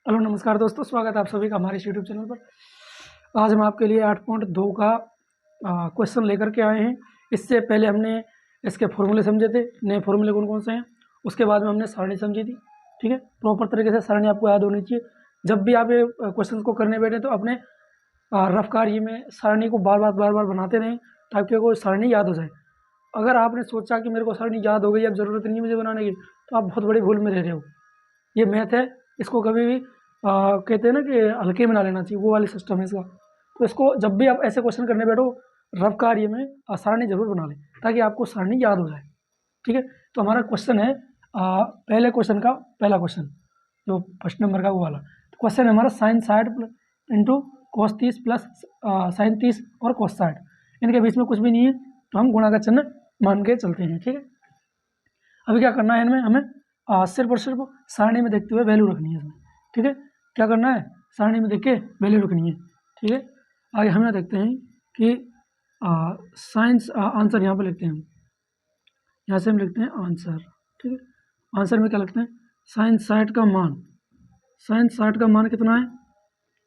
Hello नमस्कार दोस्तों, स्वागत है आप सभी का हमारे इस यूट्यूब चैनल पर। आज हम आपके लिए 8.2 का क्वेश्चन लेकर के आए हैं। इससे पहले हमने इसके फॉर्मूले समझे थे, नए फॉर्मूले कौन कौन से हैं। उसके बाद में हमने सारणी समझी थी। ठीक है, प्रॉपर तरीके से सारणी आपको याद होनी चाहिए। जब भी आप ये क्वेश्चन को करने बैठे तो अपने रफ कार्य में सारणी को बार बार बनाते रहें ताकि आपको सारणी याद हो जाए। अगर आपने सोचा कि मेरे को सारणी याद हो गई, अब ज़रूरत नहीं मुझे बनाने की, तो आप बहुत बड़ी भूल में रह रहे हो। ये मैथ है, इसको कभी भी कहते हैं ना कि हल्के में ना लेना चाहिए, वो वाली सिस्टम है इसका। तो इसको जब भी आप ऐसे क्वेश्चन करने बैठो, रफ कार्य में सारणी जरूर बना लें ताकि आपको सारणी याद हो जाए। ठीक है, तो हमारा क्वेश्चन है पहले क्वेश्चन का पहला क्वेश्चन, जो फर्स्ट नंबर का वो वाला। तो क्वेश्चन है हमारा sine 60 into cos 30 plus sine 30 और cos 60। इनके बीच में कुछ भी नहीं है, तो हम गुणा का चिन्ह मान के चलते हैं। ठीक है, अभी क्या करना है इनमें, हमें सिर्फ और सिर्फ सारणी में देखते हुए वैल्यू रखनी है इसमें। ठीक है, क्या करना है, सारणी में देख के वैल्यू रखनी है। ठीक है, आगे हमें देखते हैं कि साइंस आंसर यहाँ पे लिखते हैं हम, यहाँ से हम लिखते हैं आंसर। ठीक है, आंसर में क्या लिखते हैं, साइन 60 का मान, साइन 60 का मान कितना है,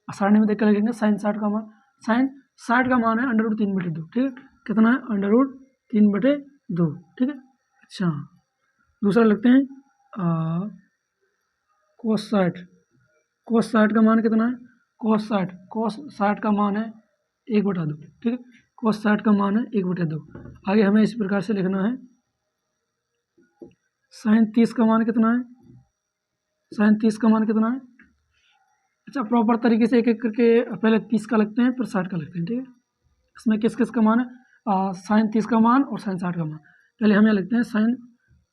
सारणी में देख कर लिखेंगे साइन 60 का मान। साइन 60 का मान है √3/2। ठीक है, कितना है, √3/2। ठीक है, अच्छा दूसरा लिखते हैं cos 60। cos 60 का मान कितना है, cos 60 का मान है 1/2। ठीक है, cos 60 का मान है 1/2। आगे हमें इस प्रकार से लिखना है, साइन 30 का मान कितना है, साइन 30 का मान कितना है। अच्छा, प्रॉपर तरीके से एक एक करके पहले 30 का लिखते हैं फिर 60 का लिखते हैं। ठीक है, इसमें किस किस का मान है, साइन 30 का मान और साइन 60 का मान। पहले हम यहाँ लिखते हैं साइन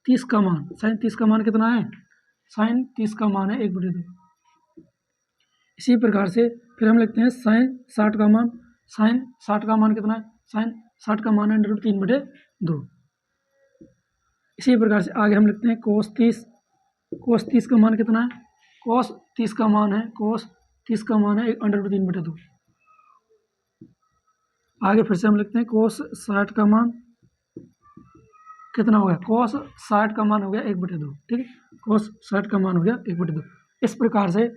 30 का मान, साइन 30 का मान कितना है, साइन 30 का मान है 1/2। इसी प्रकार से फिर हम लिखते हैं साइन 60 का मान, साइन 60 का मान कितना है, साइन 60 का मान है √3/2। इसी प्रकार से आगे हम लिखते हैं cos 30, cos 30 का मान कितना है, cos 30 का मान है, cos 30 का मान है √3/2। आगे फिर से हम लिखते हैं cos 60 का मान कितना हो गया, cos 60 का मान हो गया 1/2। ठीक है, cos 60 का मान हो गया 1/2। इस प्रकार से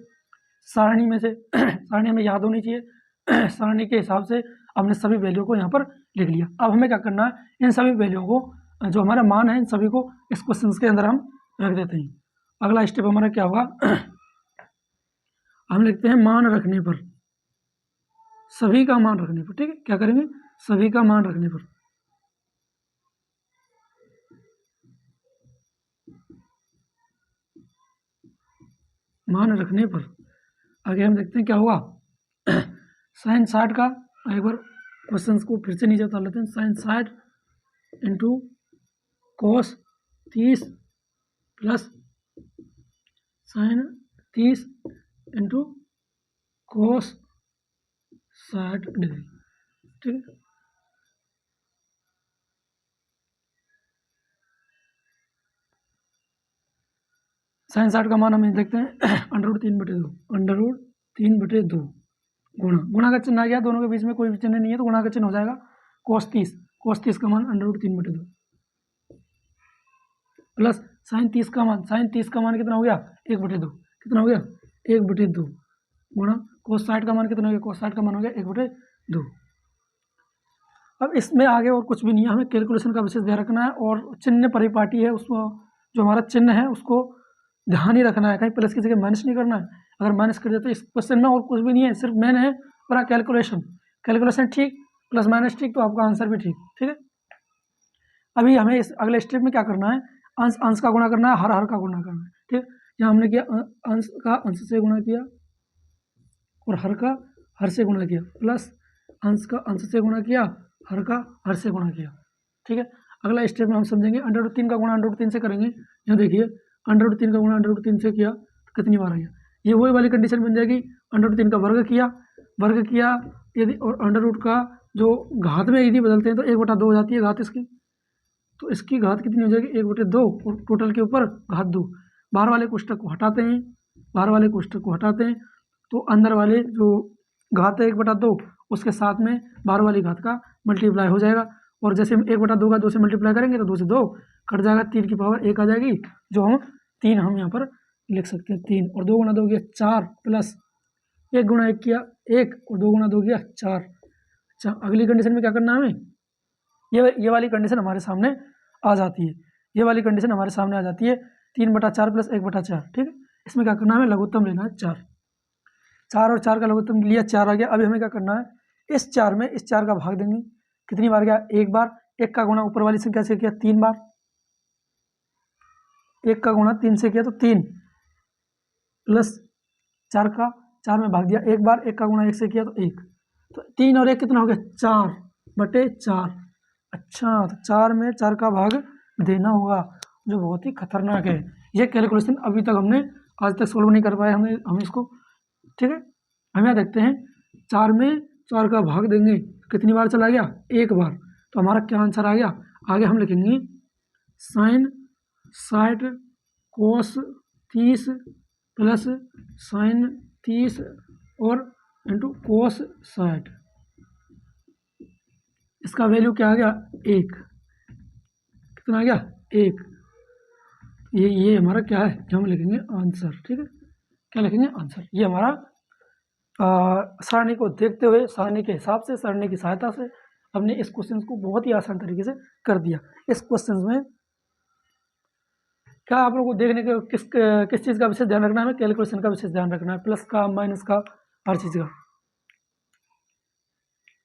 सारणी में से सारणी हमें याद होनी चाहिए। सारणी के हिसाब से हमने सभी वैल्यू को यहाँ पर लिख लिया। अब हमें क्या करना है, इन सभी वैल्यू को, जो हमारा मान है, इन सभी को इस क्वेश्चन के अंदर हम रख देते हैं। अगला स्टेप हमारा क्या होगा, हम लिखते हैं मान रखने पर, सभी का मान रखने पर। ठीक है, क्या करेंगे, सभी का मान रखने पर। मान रखने पर आगे हम देखते हैं क्या होगा। साइन 60 का, एक बार क्वेश्चन को फिर से नीचे उतार लेते हैं, sine 60 into cos 30 plus sine 30 into cos 60°। ठीक है, साइन 60 का मान हम देखते हैं √3/2 गुणा का चिन्ह आ गया, दोनों के बीच में कोई भी चिन्ह नहीं है तो गुणा का चिन्ह हो जाएगा। cos 30 का मान √3/2 प्लस साइन 30 का मान, साइन 30 का मान कितना हो गया, 1/2। कितना हो गया, 1/2 गुणा cos 60 का मान कितना हो गया, cos 60 का मान हो गया 1/2। अब इसमें आगे और कुछ भी नहीं है, हमें कैलकुलेशन का विशेष ध्यान रखना है। और चिन्ह परिपाटी है, उसको जो हमारा चिन्ह है उसको ध्यान ही रखना है, कहीं प्लस की जगह माइनस नहीं करना है। अगर माइनस कर देते तो इस क्वेश्चन में और कुछ भी नहीं है, सिर्फ मेन है पूरा कैलकुलेशन। कैलकुलेशन ठीक, प्लस माइनस ठीक, तो आपका आंसर भी ठीक। ठीक है, अभी हमें इस अगले स्टेप में क्या करना है, अंश अंश का गुणा करना है, हर हर का गुणा करना है। ठीक, यहाँ हमने किया अंश का अंश से गुणा किया और हर का हर से गुणा किया, प्लस अंश का अंश से गुणा किया, हर का हर से गुणा किया। ठीक है, अगला स्टेप में हम समझेंगे √3 का गुणा √3 से करेंगे। यहाँ देखिए √3 का गुणा √3 से किया तो कितनी बार आ गया, ये वही वाली कंडीशन बन जाएगी। √3 का वर्ग किया यदि, और √ का जो घात में यदि बदलते हैं तो 1/2 हो जाती है घात इसकी, तो इसकी घात कितनी हो जाएगी, 1/2 और टोटल के ऊपर घात 2। बाहर वाले कोष्ठक को हटाते हैं, बाहर वाले कोष्ठक को हटाते हैं तो अंदर वाले जो घात है 1/2 उसके साथ में बाहर वाली घात का मल्टीप्लाई हो जाएगा। और जैसे हम 1/2 का 2 से मल्टीप्लाई करेंगे तो 2 से 2 कट जाएगा, 3 की पावर 1 आ जाएगी, जो हम 3 हम यहाँ पर लिख सकते हैं 3, और 2 गुना 2 किया 4, प्लस 1 गुना 1 किया 1, और 2 गुना 2 किया 4। अच्छा, अगली कंडीशन में क्या करना है हमें, ये वाली कंडीशन हमारे सामने आ जाती है, ये वाली कंडीशन हमारे सामने आ जाती है 3/4 प्लस 1/4, ठीक है। इसमें क्या करना है, हमें लघुत्तम लेना है 4, 4 और 4 का लघुत्तम लिया 4 आ गया। अभी हमें क्या करना है, इस 4 में इस 4 का भाग देंगे, कितनी बार गया, एक बार, 1 का गुणा ऊपर वाली संख्या से किया 3 बार, 1 का गुणा 3 से किया तो 3, प्लस 4 में भाग दिया एक बार, 1 का गुणा 1 से किया तो 1, तो 3 और 1 कितना हो गया, 4/4। अच्छा, तो 4 में 4 का भाग देना होगा, जो बहुत ही खतरनाक है। ये कैलकुलेशन अभी तक हमने आज तक सोल्व नहीं कर पाए, हम इसको, ठीक है। हम यहाँ देखते हैं 4 में 4 का भाग देंगे, कितनी बार चला गया, एक बार, तो हमारा क्या आंसर आ गया, आगे हम लिखेंगे साइन 60 कोस 30 प्लस साइन 30 और इंटू कोस 60, इसका वैल्यू क्या आ गया, 1, कितना आ गया, 1। ये हमारा क्या है, जो हम लिखेंगे आंसर, ठीक है। क्या लिखेंगे, आंसर। ये हमारा सारणी को देखते हुए, सारणी के हिसाब से, सारणी की सहायता से हमने इस क्वेश्चन को बहुत ही आसान तरीके से कर दिया। इस क्वेश्चन में क्या आप लोगों को देखने के किस चीज़ का विशेष ध्यान रखना है, कैलकुलेशन का विशेष ध्यान रखना है, प्लस का, माइनस का, हर चीज़ का।